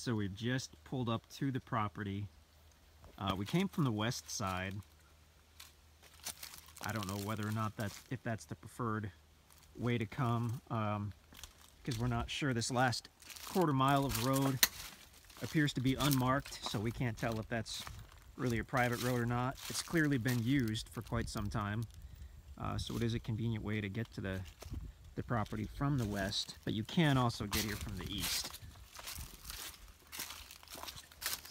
So we've just pulled up to the property. We came from the west side. I don't know whether or not if that's the preferred way to come, because we're not sure. This last quarter mile of road appears to be unmarked, so we can't tell if that's really a private road or not. It's clearly been used for quite some time, so it is a convenient way to get to the property from the west, but you can also get here from the east.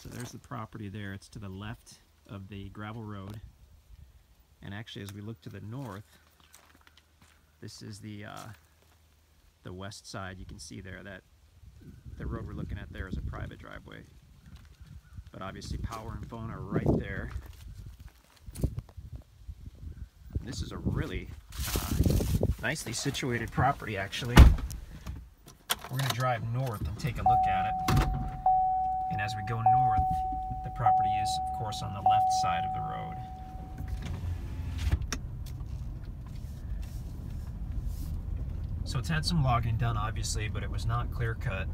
So there's the property there. It's to the left of the gravel road. And actually, as we look to the north, this is the west side. You can see there that the road we're looking at there is a private driveway. But obviously power and phone are right there. This is a really nicely situated property, actually. We're going to drive north and take a look at it. And as we go north, the property is, of course, on the left side of the road. So it's had some logging done, obviously, but it was not clear cut.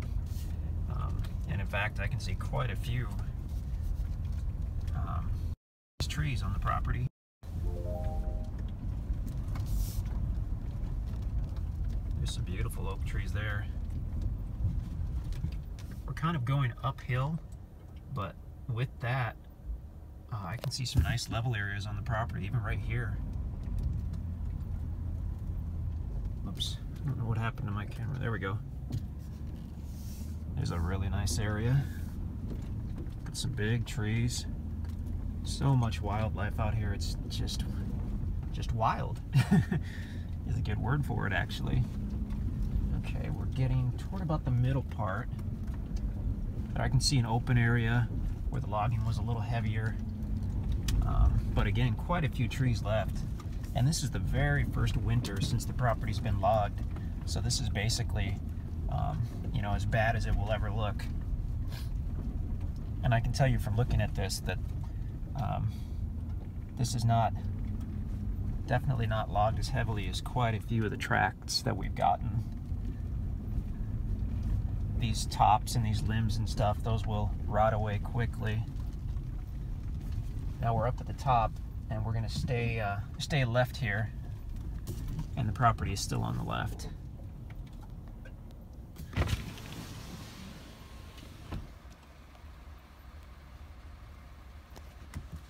And in fact, I can see quite a few trees on the property. There's some beautiful oak trees there. We're kind of going uphill, but with that, I can see some nice level areas on the property, even right here. Oops, I don't know what happened to my camera. There we go. There's a really nice area with some big trees. So much wildlife out here. It's just wild. Is a good word for it, actually. Okay, we're getting toward about the middle part. There I can see an open area where the logging was a little heavier. But again, quite a few trees left. And this is the very first winter since the property's been logged. So this is basically, you know, as bad as it will ever look. And I can tell you from looking at this that this is definitely not logged as heavily as quite a few of the tracts that we've gotten. These tops and these limbs and stuff, those will rot away quickly. Now we're up at the top, and we're going to stay left here, and the property is still on the left.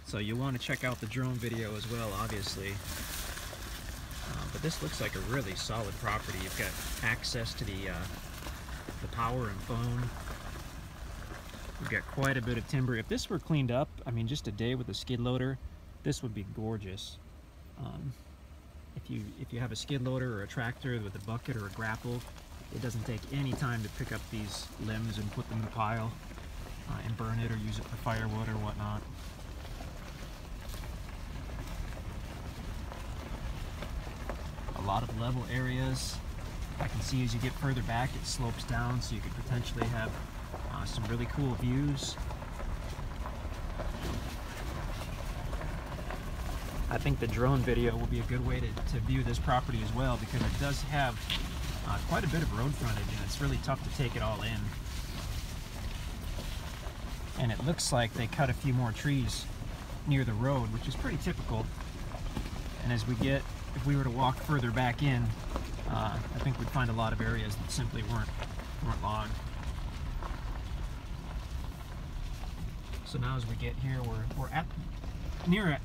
So you want to check out the drone video as well, obviously. But this looks like a really solid property. You've got access to the power and phone. You've got quite a bit of timber. If this were cleaned up, I mean, just a day with a skid loader, this would be gorgeous. If you have a skid loader or a tractor with a bucket or a grapple, it doesn't take any time to pick up these limbs and put them in a pile and burn it or use it for firewood or whatnot. A lot of level areas. I can see as you get further back it slopes down, so you could potentially have some really cool views. I think the drone video will be a good way to view this property as well, because it does have quite a bit of road frontage, and it's really tough to take it all in. And it looks like they cut a few more trees near the road, which is pretty typical. And as if we were to walk further back in, I think we'd find a lot of areas that simply weren't logged. So now as we get here, we're at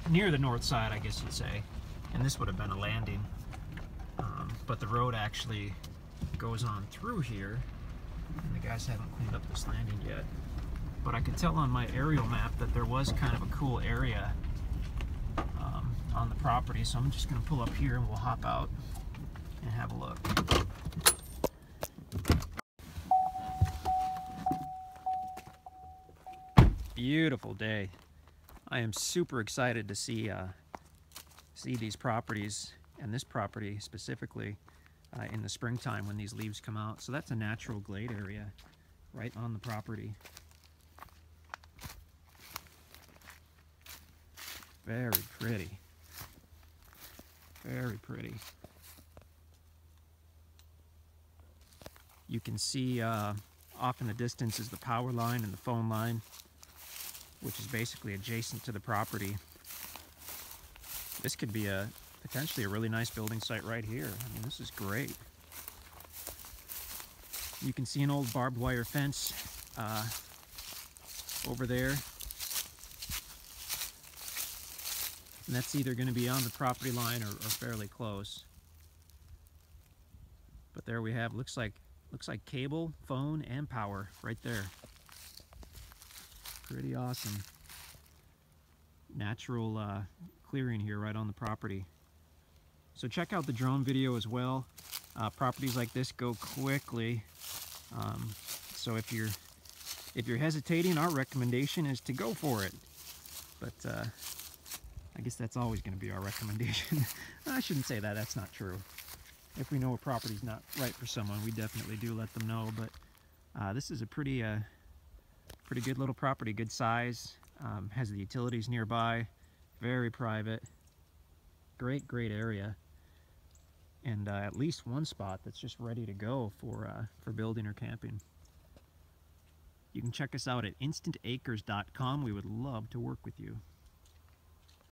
near the north side, I guess you'd say, and this would have been a landing, but the road actually goes on through here, and the guys haven't cleaned up this landing yet. But I could tell on my aerial map that there was kind of a cool area on the property, so I'm just going to pull up here and we'll hop out and have a look. Beautiful day. I am super excited to see these properties, and this property specifically, in the springtime when these leaves come out. So that's a natural glade area right on the property. Very pretty. Very pretty. You can see Off in the distance is the power line and the phone line, which is basically adjacent to the property. This could be potentially a really nice building site right here. I mean, this is great. You can see an old barbed wire fence over there. And that's either going to be on the property line or fairly close. But there we have, looks like cable, phone, and power right there. Pretty awesome. Natural clearing here right on the property. So check out the drone video as well. Properties like this go quickly. So if you're hesitating, our recommendation is to go for it. But I guess that's always going to be our recommendation. I shouldn't say that. That's not true. If we know a property's not right for someone, we definitely do let them know. But this is a pretty good little property, good size. Has the utilities nearby, very private. Great area, and at least one spot that's just ready to go for building or camping. You can check us out at InstantAcres.com. We would love to work with you.